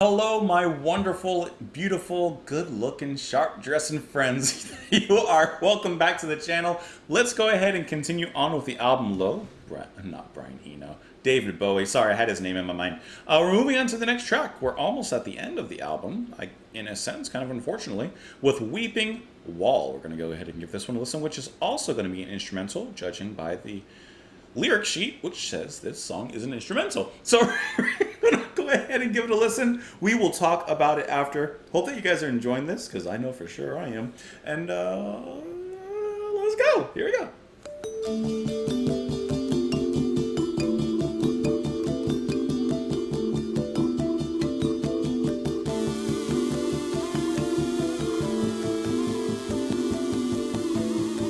Hello, my wonderful, beautiful, good-looking, sharp-dressing friends. You are welcome back to the channel. Let's go ahead and continue on with the album Low. Not Brian Eno. David Bowie. Sorry, I had his name in my mind. We're moving on to the next track. We're almost at the end of the album, in a sense, kind of unfortunately, with Weeping Wall. We're going to go ahead and give this one a listen, which is also going to be an instrumental, judging by the lyric sheet, which says this song is an instrumental. So we're going to go ahead and give it a listen. We will talk about it after. Hope that you guys are enjoying this, because I know for sure I am. And let's go. Here we go.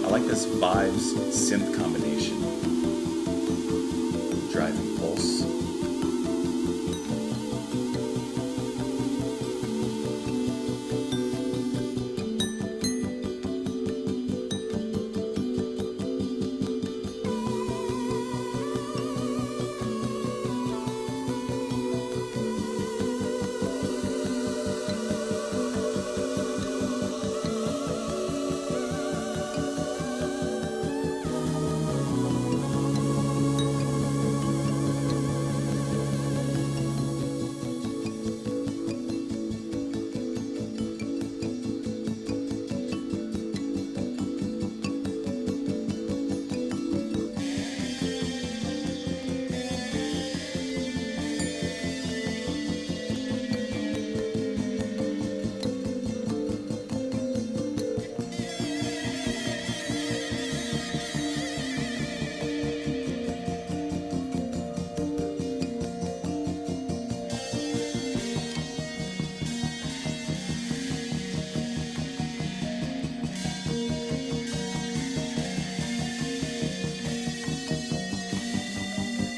I like this vibes synth combination. Driving pulse.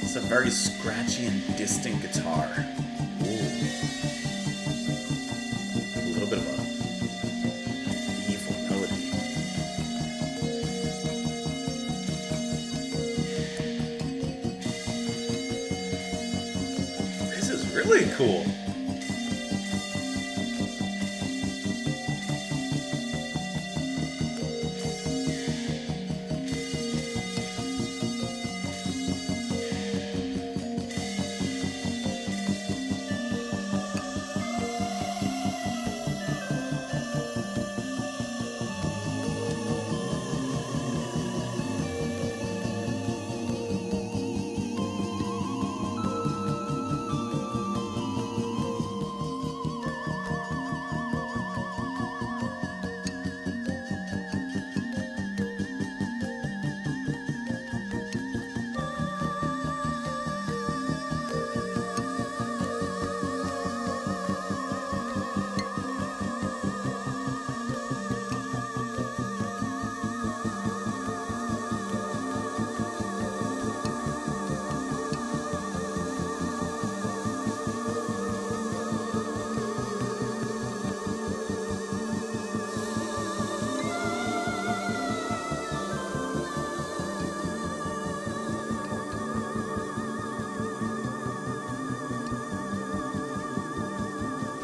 It's a very scratchy and distant guitar. Ooh. A little bit of a evil melody. This is really cool.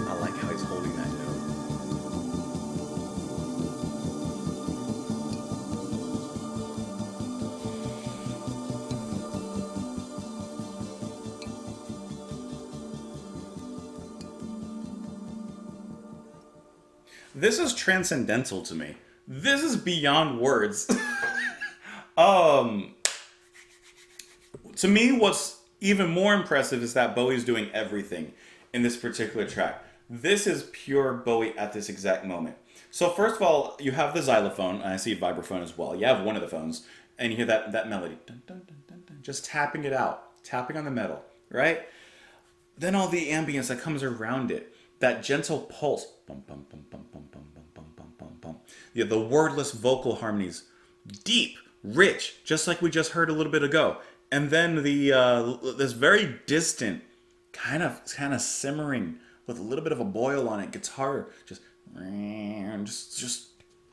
I like how he's holding that note. This is transcendental to me. This is beyond words. To me, what's even more impressive is that Bowie's doing everything in this particular track. This is pure Bowie at this exact moment. So first of all, you have the xylophone, and I see a vibraphone as well. You have one of the phones, and you hear that melody. Dun, dun, dun, dun, dun, just tapping it out, tapping on the metal, right? Then all the ambience that comes around it, that gentle pulse. Bum, bum, bum, bum, bum, bum, bum, bum, bum, bum, bum. Yeah, the wordless vocal harmonies. Deep, rich, just like we just heard a little bit ago. And then the this very distant, kind of simmering with a little bit of a boil on it guitar, just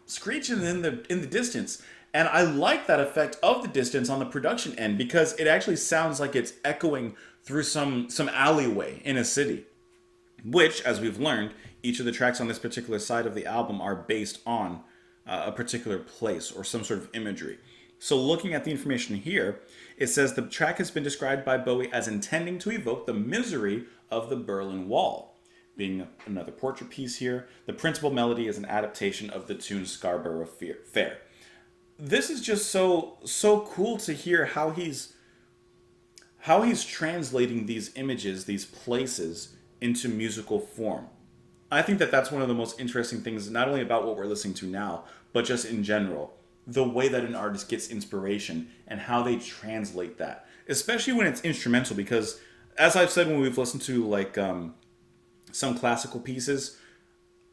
screeching in the distance, And I like that effect of the distance on the production end because it actually sounds like it's echoing through some alleyway in a city. Which, as we've learned, each of the tracks on this particular side of the album are based on a particular place or some sort of imagery. So, looking at the information here, it says the track has been described by Bowie as intending to evoke the misery of the Berlin Wall. Being another portrait piece here, the principal melody is an adaptation of the tune Scarborough Fair. This is just so cool to hear how he's translating these images, these places, into musical form. I think that that's one of the most interesting things, not only about what we're listening to now, but just in general. The way that an artist gets inspiration and how they translate that. Especially when it's instrumental, because as I've said when we've listened to like some classical pieces,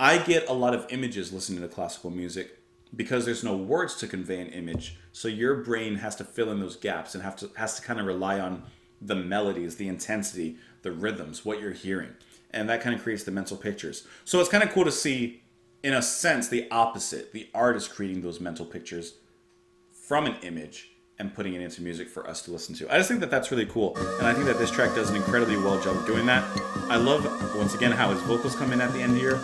I get a lot of images listening to classical music because there's no words to convey an image. So your brain has to fill in those gaps and has to kind of rely on the melodies, the intensity, the rhythms, what you're hearing. And that kind of creates the mental pictures. So it's kind of cool to see, in a sense, the opposite. The artist creating those mental pictures from an image and putting it into music for us to listen to. I just think that that's really cool. And I think that this track does an incredibly well job of doing that. I love, once again, how his vocals come in at the end here.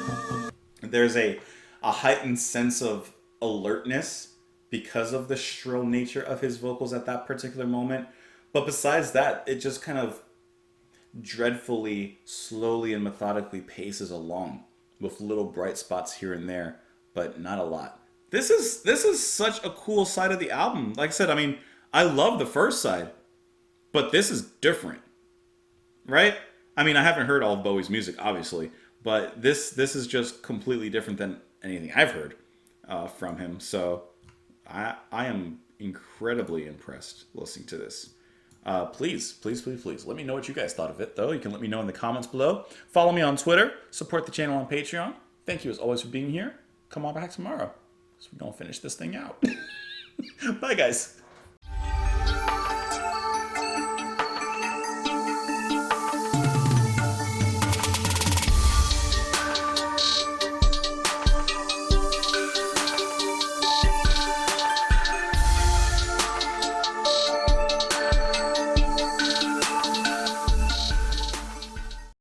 There's a heightened sense of alertness because of the shrill nature of his vocals at that particular moment. But besides that, it just kind of dreadfully, slowly, and methodically paces along with little bright spots here and there, but not a lot. This is such a cool side of the album. Like I said, I mean, I love the first side, but this is different, right? I mean, I haven't heard all of Bowie's music, obviously, but this is just completely different than anything I've heard from him. So I am incredibly impressed listening to this. Please, let me know what you guys thought of it, though. You can let me know in the comments below. Follow me on Twitter. Support the channel on Patreon. Thank you, as always, for being here. Come on back tomorrow, so we don't finish this thing out. Bye, guys.